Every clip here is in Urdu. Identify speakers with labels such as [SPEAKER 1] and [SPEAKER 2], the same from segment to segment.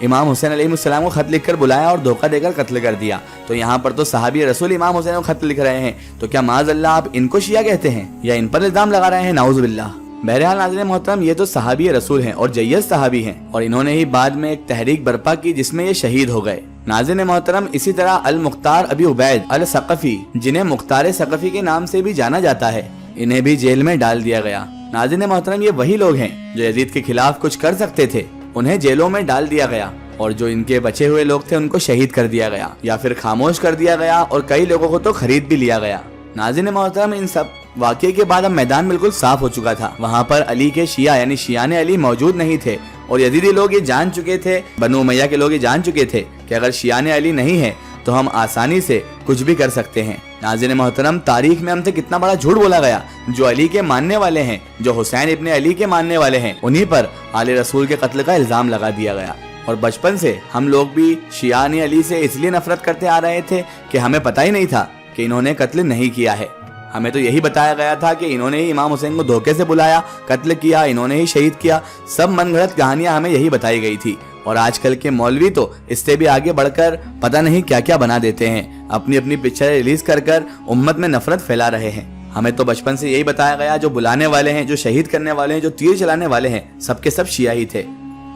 [SPEAKER 1] امام حسین علیہ السلام کو خط لکھ کر بلایا اور دھوکہ دے کر قتل کر دیا۔ تو یہاں پر تو صحابی رسول امام حسین کو خط لکھ رہے ہیں، تو کیا معاذ اللہ آپ ان کو شیعہ کہتے ہیں یا ان پر الزام لگا رہے ہیں؟ نعوذ باللہ۔ بہرحال ناظرین محترم، یہ تو صحابی رسول ہیں اور جید صحابی ہیں، اور انہوں نے ہی بعد میں ایک تحریک برپا کی جس میں یہ شہید ہو گئے۔ ناظرین محترم، اسی طرح المختار ابی عبید الثقفی، جنہیں مختار ثقفی کے نام سے بھی جانا جاتا ہے، انہیں بھی جیل میں ڈال دیا گیا۔ ناظرین محترم، یہ وہی لوگ ہیں جو یزید کے خلاف کچھ کر سکتے تھے، انہیں جیلوں میں ڈال دیا گیا، اور جو ان کے بچے ہوئے لوگ تھے ان کو شہید کر دیا گیا یا پھر خاموش کر دیا گیا، اور کئی لوگوں کو تو خرید بھی لیا گیا۔ ناظرین محترم، ان سب واقعے کے بعد اب میدان بالکل صاف ہو چکا تھا۔ وہاں پر علی کے شیعہ یعنی شیعان علی موجود نہیں تھے، اور یزیدی لوگ یہ جان چکے تھے، بنو امیہ کے لوگ یہ جان چکے تھے کہ اگر شیعان علی نہیں ہے تو ہم آسانی سے کچھ بھی کر سکتے ہیں۔ ناظرین محترم، تاریخ میں ہم سے کتنا بڑا جھوٹ بولا گیا۔ جو علی کے ماننے والے ہیں، جو حسین ابن علی کے ماننے والے ہیں، انہی پر آل رسول کے قتل کا الزام لگا دیا گیا۔ اور بچپن سے ہم لوگ بھی شیعان علی سے اس لیے نفرت کرتے آ رہے تھے کہ ہمیں پتہ ہی نہیں تھا کہ انہوں نے قتل نہیں کیا ہے۔ ہمیں تو یہی بتایا گیا تھا کہ انہوں نے ہی امام حسین کو دھوکے سے بلایا، قتل کیا، انہوں نے ہی شہید کیا۔ سب من گھڑت کہانیاں ہمیں یہی بتائی گئی تھی، اور آج کل کے مولوی تو اس سے بھی آگے بڑھ کر پتہ نہیں کیا کیا بنا دیتے ہیں، اپنی اپنی پکچر ریلیز کر کر امت میں نفرت پھیلا رہے ہیں۔ ہمیں تو بچپن سے یہی بتایا گیا، جو بلانے والے ہیں، جو شہید کرنے والے ہیں، جو تیر چلانے والے ہیں، سب کے سب شیعہ ہی تھے۔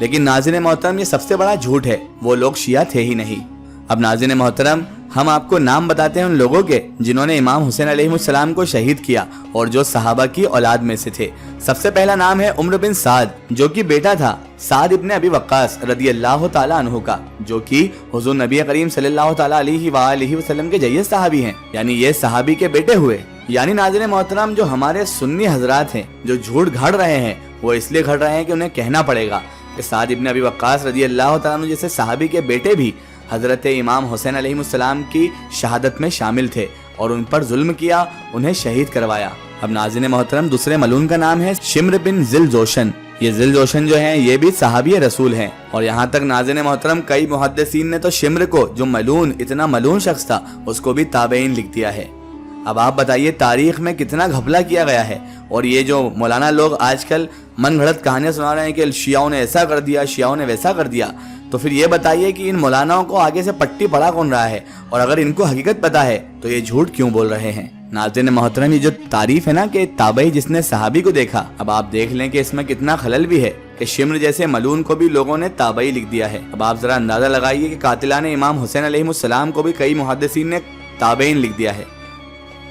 [SPEAKER 1] لیکن ناظرین محترم، یہ سب سے بڑا جھوٹ ہے، وہ لوگ شیعہ تھے ہی نہیں۔ اب ناظرین محترم، ہم آپ کو نام بتاتے ہیں ان لوگوں کے جنہوں نے امام حسین علیہ السلام کو شہید کیا اور جو صحابہ کی اولاد میں سے تھے۔ سب سے پہلا نام ہے عمر بن سعد، جو کہ بیٹا تھا سعد ابن ابی وقاص رضی اللہ تعالی عنہ کا، جو کہ حضور نبی کریم صلی اللہ تعالی علیہ وآلہ وسلم کے جید صحابی ہیں، یعنی یہ صحابی کے بیٹے ہوئے۔ یعنی ناظرین محترم، جو ہمارے سنی حضرات ہیں جو جھوٹ گھڑ رہے ہیں، وہ اس لیے گھڑ رہے ہیں کہ انہیں کہنا پڑے گا کہ سعد ابن ابی وقاص رضی اللہ تعالیٰ عنہ جیسے صحابی کے بیٹے بھی حضرت امام حسین علیہ السلام کی شہادت میں شامل تھے اور ان پر ظلم کیا، انہیں شہید کروایا۔ اب ناظرین محترم، دوسرے ملعون کا نام ہے شمر بن ذل جوشن۔ یہ ذل جوشن جو ہیں، یہ بھی صحابی رسول ہیں، اور یہاں تک ناظرین محترم کئی محدثین نے تو شمر کو، جو ملعون، اتنا ملعون شخص تھا، اس کو بھی تابعین لکھ دیا ہے۔ اب آپ بتائیے تاریخ میں کتنا گھپلا کیا گیا ہے، اور یہ جو مولانا لوگ آج کل من گھڑت کہانیاں سنا رہے ہیں کہ شیعوں نے ایسا کر دیا، شیعوں نے ویسا کر دیا، تو پھر یہ بتائیے کہ ان مولاناؤں کو آگے سے پٹی پڑا کون رہا ہے، اور اگر ان کو حقیقت پتا ہے تو یہ جھوٹ کیوں بول رہے ہیں؟ ناظرین محترم، یہ جو تعریف ہے نا کہ تابعی جس نے صحابی کو دیکھا، اب آپ دیکھ لیں کہ اس میں کتنا خلل بھی ہے کہ شمر جیسے ملعون کو بھی لوگوں نے تابعی لکھ دیا ہے۔ اب آپ ذرا اندازہ لگائیے کہ قاتلان امام حسین علیہ السلام کو بھی کئی محدثین نے تابعین لکھ دیا ہے۔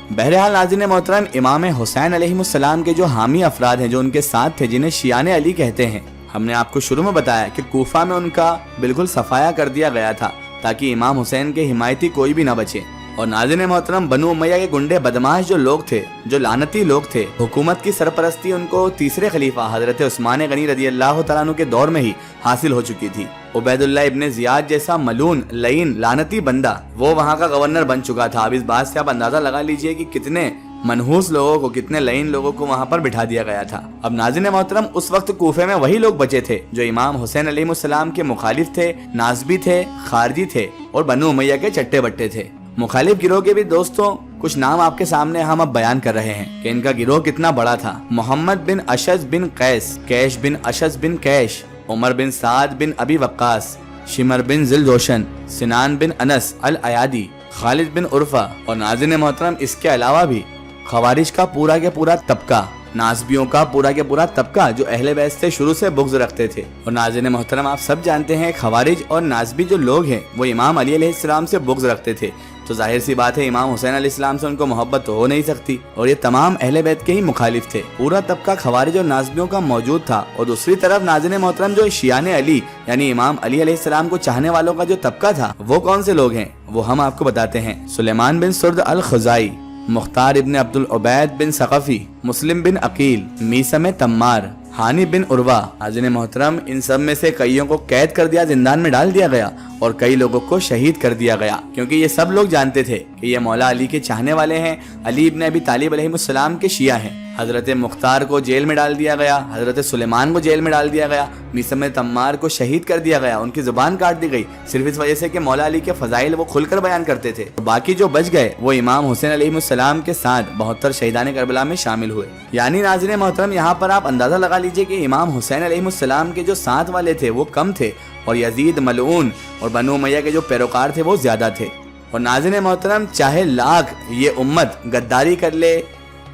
[SPEAKER 1] بہرحال ناظرین محترم، امام حسین علیہ السلام کے جو حامی افراد ہیں، جو ان کے ساتھ تھے، جنہیں شیعان علی کہتے ہیں، ہم نے آپ کو شروع میں بتایا کہ کوفہ میں ان کا بالکل صفایا کر دیا گیا تھا تاکہ امام حسین کے حمایتی کوئی بھی نہ بچے۔ اور ناظرین محترم، بنو امیہ کے گنڈے بدماش جو لوگ تھے، جو لعنتی لوگ تھے، حکومت کی سرپرستی ان کو تیسرے خلیفہ حضرت عثمان غنی رضی اللہ تعالیٰ عنہ کے دور میں ہی حاصل ہو چکی تھی۔ عبید اللہ ابن زیاد جیسا ملعون، لعین، لعنتی بندہ وہ وہاں کا گورنر بن چکا تھا۔ اب اس بات سے آپ اندازہ لگا لیجئے کہ کتنے منحوس لوگوں کو، کتنے لعین لوگوں کو وہاں پر بٹھا دیا گیا تھا۔ اب ناظرین محترم، اس وقت کوفے میں وہی لوگ بچے تھے جو امام حسین علیہ السلام کے مخالف تھے، ناصبی تھے، خارجی تھے، اور بنو امیہ کے چٹے بٹے تھے۔ مخالف گروہ کے بھی دوستوں کچھ نام آپ کے سامنے ہم اب بیان کر رہے ہیں کہ ان کا گروہ کتنا بڑا تھا۔ محمد بن اشج بن قیس، کیش بن اشج بن کیش، عمر بن سعد بن ابی وقاص، شمر بن ذل جوشن، سنان بن انس الایادی، خالد بن عرفہ، اور ناظرین محترم اس کے علاوہ بھی خوارج کا پورا کے پورا طبقہ، ناصبیوں کا پورا کے پورا طبقہ جو اہل بیت سے شروع سے بغض رکھتے تھے۔ اور ناظرین محترم، آپ سب جانتے ہیں خوارج اور ناصبی جو لوگ ہیں وہ امام علی علیہ السلام سے بغض رکھتے تھے، تو ظاہر سی بات ہے امام حسین علیہ السلام سے ان کو محبت تو ہو نہیں سکتی، اور یہ تمام اہل بیت کے ہی مخالف تھے۔ پورا طبقہ خوارج اور ناصبیوں کا موجود تھا، اور دوسری طرف ناظرین محترم جو شیعان علی یعنی امام علی علیہ السلام کو چاہنے والوں کا جو طبقہ تھا، وہ کون سے لوگ ہیں وہ ہم آپ کو بتاتے ہیں۔ سلیمان بن سرد الخزائی، مختار ابن عبد العبید بن ثقفی، مسلم بن عقیل، میثم تمار، ہانی بن عروہ۔ ناظرین محترم، ان سب میں سے کئیوں کو قید کر دیا، زندان میں ڈال دیا گیا، اور کئی لوگوں کو شہید کر دیا گیا، کیونکہ یہ سب لوگ جانتے تھے کہ یہ مولا علی کے چاہنے والے ہیں، علی ابن ابی طالب علیہ السلام کے شیعہ ہیں۔ حضرت مختار کو جیل میں ڈال دیا گیا، حضرت سلیمان کو جیل میں ڈال دیا گیا، میثم تمار کو شہید کر دیا گیا، ان کی زبان کاٹ دی گئی، صرف اس وجہ سے کہ مولا علی کے فضائل وہ کھل کر بیان کرتے تھے۔ باقی جو بچ گئے وہ امام حسین علیہ السلام کے ساتھ 72 شہیدان کربلا میں شامل ہوئے۔ یعنی ناظرین محترم، یہاں پر آپ اندازہ لگا لیجئے کہ امام حسین علیہ السلام کے جو ساتھ والے تھے وہ کم تھے، اور یزید ملعون اور بنو امیہ کے جو پیروکار تھے وہ زیادہ تھے۔ اور ناظرین محترم، چاہے لاکھ یہ امت غداری کر لے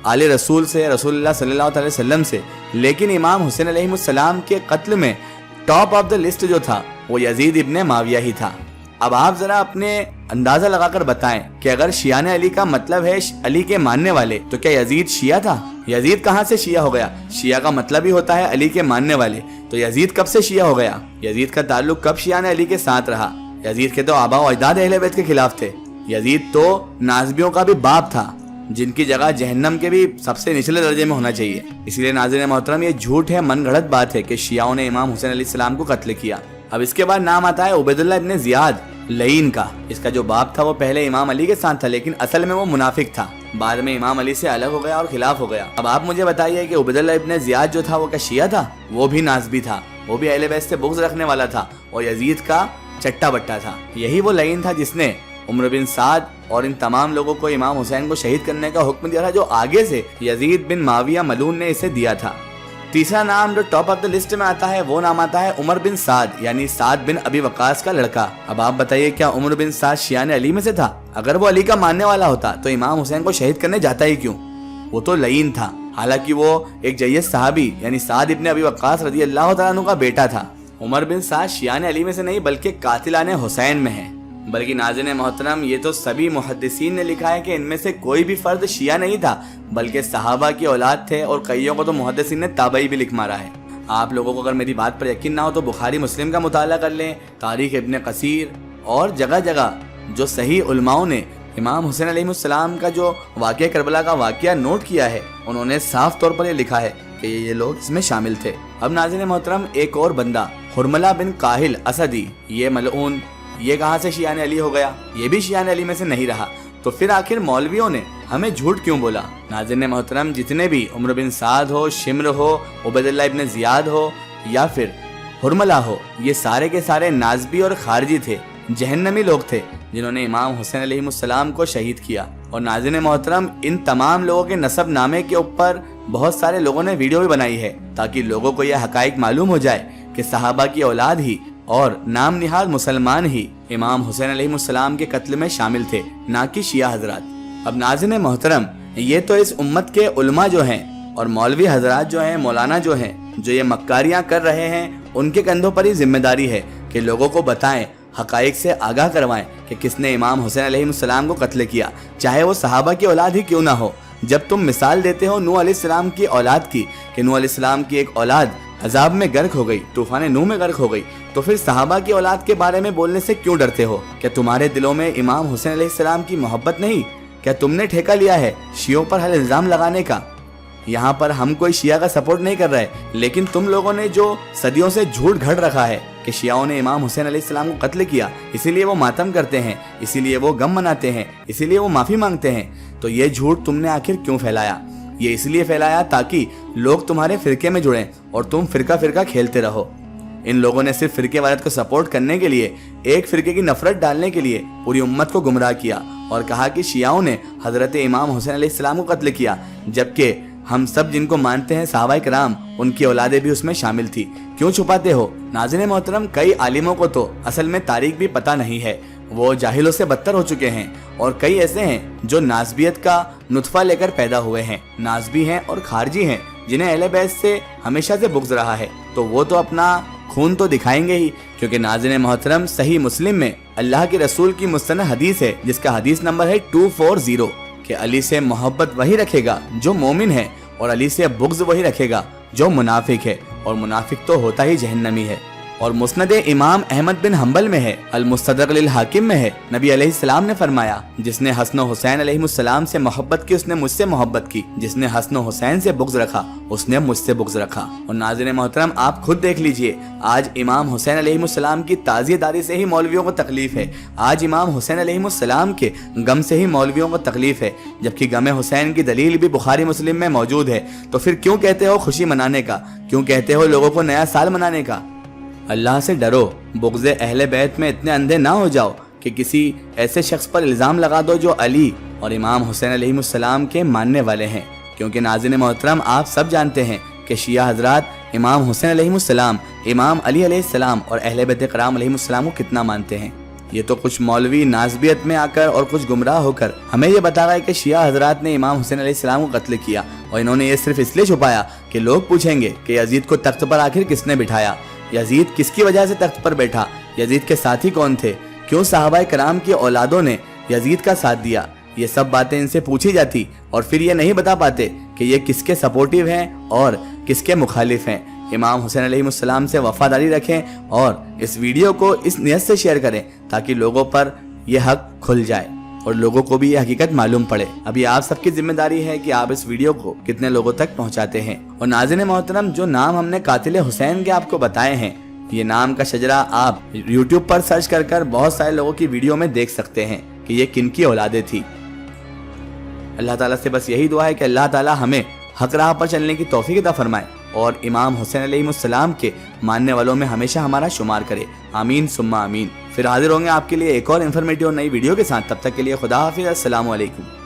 [SPEAKER 1] آل رسول سے، رسول اللہ صلی اللہ علیہ وسلم سے، لیکن امام حسین علیہ السلام کے قتل میں ٹاپ آف دا لسٹ جو تھا وہ یزید ابن معاویہ ہی تھا۔ اب آپ ذرا اپنے اندازہ لگا کر بتائیں کہ اگر شیعان علی کا مطلب ہے علی کے ماننے والے، تو کیا یزید شیعہ تھا؟ یزید کہاں سے شیعہ ہو گیا؟ شیعہ کا مطلب ہی ہوتا ہے علی کے ماننے والے، تو یزید کب سے شیعہ ہو گیا؟ یزید کا تعلق کب شیعان علی کے ساتھ رہا؟ یزید کے تو آباء و اجداد اہل بیت کے خلاف تھے۔ یزید تو نازبیوں کا بھی باپ تھا، جن کی جگہ جہنم کے بھی سب سے نچلے درجے میں ہونا چاہیے۔ اسی لیے ناظرین محترم، یہ جھوٹ ہے، من گھڑت بات ہے کہ شیعوں نے امام حسین علیہ السلام کو قتل کیا۔ اب اس کے بعد نام آتا ہے عبیداللہ ابن زیاد لعین کا۔ اس کا جو باپ تھا وہ پہلے امام علی کے ساتھ تھا، لیکن اصل میں وہ منافق تھا، بعد میں امام علی سے الگ ہو گیا اور خلاف ہو گیا۔ اب آپ مجھے بتائیے کہ عبیداللہ ابن زیاد جو تھا وہ کیا شیعہ تھا؟ وہ بھی نازبی تھا، وہ بھی اہل بیت سے بغض رکھنے والا تھا اور یزید کا چٹا بٹا تھا۔ یہی وہ لعین تھا جس نے عمر بن سعد اور ان تمام لوگوں کو امام حسین کو شہید کرنے کا حکم دیا تھا، جو آگے سے یزید بن معاویہ ملعون نے اسے دیا تھا۔ تیسرا نام جو ٹاپ آف دا لسٹ میں آتا ہے وہ نام آتا ہے عمر بن سعد، یعنی سعد بن ابی وقاص کا لڑکا۔ اب آپ بتائیے کیا عمر بن سعد شیعان علی میں سے تھا؟ اگر وہ علی کا ماننے والا ہوتا تو امام حسین کو شہید کرنے جاتا ہی کیوں؟ وہ تو لعین تھا، حالانکہ وہ ایک جید صحابی یعنی سعد ابن ابی وقاص رضی اللہ تعالیٰ عنہ کا بیٹا تھا۔ عمر بن سعد شیعان علی میں سے نہیں بلکہ قاتلان حسین میں ہے۔ بلکہ ناظرین محترم، یہ تو سبھی محدثین نے لکھا ہے کہ ان میں سے کوئی بھی فرد شیعہ نہیں تھا، بلکہ صحابہ کی اولاد تھے، اور کئیوں کو تو محدثین نے تابعی بھی لکھ مارا ہے۔ آپ لوگوں کو اگر میری بات پر یقین نہ ہو تو بخاری مسلم کا مطالعہ کر لیں، تاریخ ابن کثیر، اور جگہ جگہ جو صحیح علماؤں نے امام حسین علیہ السلام کا جو واقعہ کربلا کا واقعہ نوٹ کیا ہے، انہوں نے صاف طور پر یہ لکھا ہے کہ یہ لوگ اس میں شامل تھے۔ اب ناظرین محترم، ایک اور بندہ حرملہ بن قاہل اسدی، یہ ملعون، یہ کہاں سے شیعان علی ہو گیا؟ یہ بھی شیعان علی میں سے نہیں رہا، تو پھر آخر مولویوں نے ہمیں جھوٹ کیوں بولا؟ ناظرین محترم، جتنے بھی عمر بن سعد ہو، شمر ہو، عبیداللہ ابن زیاد ہو یا پھر حرملہ ہو، یہ سارے کے سارے نازبی اور خارجی تھے، جہنمی لوگ تھے، جنہوں نے امام حسین علیہ السلام کو شہید کیا۔ اور ناظرین محترم، ان تمام لوگوں کے نسب نامے کے اوپر بہت سارے لوگوں نے ویڈیو بھی بنائی ہے، تاکہ لوگوں کو یہ حقائق معلوم ہو جائے کہ صحابہ کی اولاد ہی اور نام نہاد مسلمان ہی امام حسین علیہ السلام کے قتل میں شامل تھے، نہ کہ شیعہ حضرات۔ اب ناظرین محترم، یہ تو اس امت کے علماء جو ہیں اور مولوی حضرات جو ہیں، مولانا جو ہیں، جو یہ مکاریاں کر رہے ہیں، ان کے کندھوں پر ہی ذمہ داری ہے کہ لوگوں کو بتائیں، حقائق سے آگاہ کروائیں کہ کس نے امام حسین علیہ السلام کو قتل کیا، چاہے وہ صحابہ کی اولاد ہی کیوں نہ ہو۔ جب تم مثال دیتے ہو نوح علیہ السلام کی اولاد کی، کہ نوح علیہ السلام کی ایک اولاد عذاب میں غرق ہو گئی، طوفان نوح میں غرق ہو گئی، تو پھر صحابہ کی اولاد کے بارے میں بولنے سے کیوں ڈرتے ہو؟ کیا تمہارے دلوں میں امام حسین علیہ السلام کی محبت نہیں؟ کیا تم نے ٹھیکہ لیا ہے شیعوں پر ہر الزام لگانے کا؟ یہاں پر ہم کوئی شیعہ کا سپورٹ نہیں کر رہے، لیکن تم لوگوں نے جو صدیوں سے جھوٹ گھڑ رکھا ہے کہ شیعوں نے امام حسین علیہ السلام کو قتل کیا، اسی لیے وہ ماتم کرتے ہیں، اسی لیے وہ غم مناتے ہیں، اسی لیے وہ معافی مانگتے ہیں، تو یہ جھوٹ تم نے آخر کیوں پھیلایا؟ یہ اس لیے پھیلایا تاکہ لوگ تمہارے فرقے میں جڑیں اور تم فرقہ فرقہ کھیلتے رہو۔ ان لوگوں نے صرف فرقے وارت کو سپورٹ کرنے کے لیے، ایک فرقے کی نفرت ڈالنے کے لیے پوری امت کو گمراہ کیا اور کہا کہ شیعوں نے حضرت امام حسین علیہ السلام کو قتل کیا، جبکہ ہم سب جن کو مانتے ہیں صحابہ کرام، ان کی اولادیں بھی اس میں شامل تھی۔ کیوں چھپاتے ہو؟ ناظرین محترم، کئی عالموں کو تو اصل میں تاریخ بھی پتہ نہیں ہے، وہ جاہلوں سے بدتر ہو چکے ہیں، اور کئی ایسے ہیں جو نازبیت کا نطفہ لے کر پیدا ہوئے ہیں، نازبی ہیں اور خارجی ہیں، جنہیں اہل بیت سے ہمیشہ سے بغض رہا ہے، تو وہ تو اپنا خون تو دکھائیں گے ہی۔ کیونکہ ناظرین محترم، صحیح مسلم میں اللہ کے رسول کی مستند حدیث ہے، جس کا حدیث نمبر ہے 240، کہ علی سے محبت وہی رکھے گا جو مومن ہے، اور علی سے بغض وہی رکھے گا جو منافق ہے، اور منافق تو ہوتا ہی جہنمی ہے۔ اور مسند امام احمد بن حنبل میں ہے، المستدرک للحاکم میں ہے، نبی علیہ السلام نے فرمایا، جس نے حسن و حسین علیہ السلام سے محبت کی اس نے مجھ سے محبت کی، جس نے حسن و حسین سے بغض رکھا اس نے مجھ سے بغض رکھا۔ اور ناظرین محترم، آپ خود دیکھ لیجئے، آج امام حسین علیہ السلام کی تعزیہ داری سے ہی مولویوں کو تکلیف ہے، آج امام حسین علیہ السلام کے غم سے ہی مولویوں کو تکلیف ہے، جبکہ غم حسین کی دلیل بھی بخاری مسلم میں موجود ہے۔ تو پھر کیوں کہتے ہو خوشی منانے کا؟ کیوں کہتے ہو لوگوں کو نیا سال منانے کا؟ اللہ سے ڈرو، بغض اہل بیت میں اتنے اندھے نہ ہو جاؤ کہ کسی ایسے شخص پر الزام لگا دو جو علی اور امام حسین علیہ السلام کے ماننے والے ہیں۔ کیونکہ ناظرین محترم، آپ سب جانتے ہیں کہ شیعہ حضرات امام حسین علیہ السلام، امام علی علیہ السلام اور اہل بیت کرام علیہ السلام کو کتنا مانتے ہیں۔ یہ تو کچھ مولوی ناسبیت میں آ کر اور کچھ گمراہ ہو کر ہمیں یہ بتا رہا ہے کہ شیعہ حضرات نے امام حسین علیہ السلام کو قتل کیا، اور انہوں نے یہ صرف اس لیے چھپایا کہ لوگ پوچھیں گے کہ یزید کو تخت پر آخر کس نے بٹھایا، یزید کس کی وجہ سے تخت پر بیٹھا، یزید کے ساتھی کون تھے، کیوں صحابہ کرام کی اولادوں نے یزید کا ساتھ دیا۔ یہ سب باتیں ان سے پوچھی جاتی اور پھر یہ نہیں بتا پاتے کہ یہ کس کے سپورٹیو ہیں اور کس کے مخالف ہیں۔ امام حسین علیہ السلام سے وفاداری رکھیں اور اس ویڈیو کو اس نیت سے شیئر کریں تاکہ لوگوں پر یہ حق کھل جائے اور لوگوں کو بھی یہ حقیقت معلوم پڑے۔ ابھی آپ سب کی ذمہ داری ہے کہ آپ اس ویڈیو کو کتنے لوگوں تک پہنچاتے ہیں۔ اور ناظرین محترم، جو نام ہم نے قاتل حسین کے آپ کو بتائے ہیں، یہ نام کا شجرہ آپ یوٹیوب پر سرچ کر بہت سارے لوگوں کی ویڈیو میں دیکھ سکتے ہیں کہ یہ کن کی اولادیں تھی۔ اللہ تعالیٰ سے بس یہی دعا ہے کہ اللہ تعالیٰ ہمیں حق راہ پر چلنے کی توفیق عطا فرمائے اور امام حسین علیہ السلام کے ماننے والوں میں ہمیشہ ہمارا شمار کرے، آمین ثم آمین۔ پھر حاضر ہوں گے آپ کے لیے ایک اور انفارمیٹیو نئی ویڈیو کے ساتھ، تب تک کے لیے خدا حافظ، السلام علیکم۔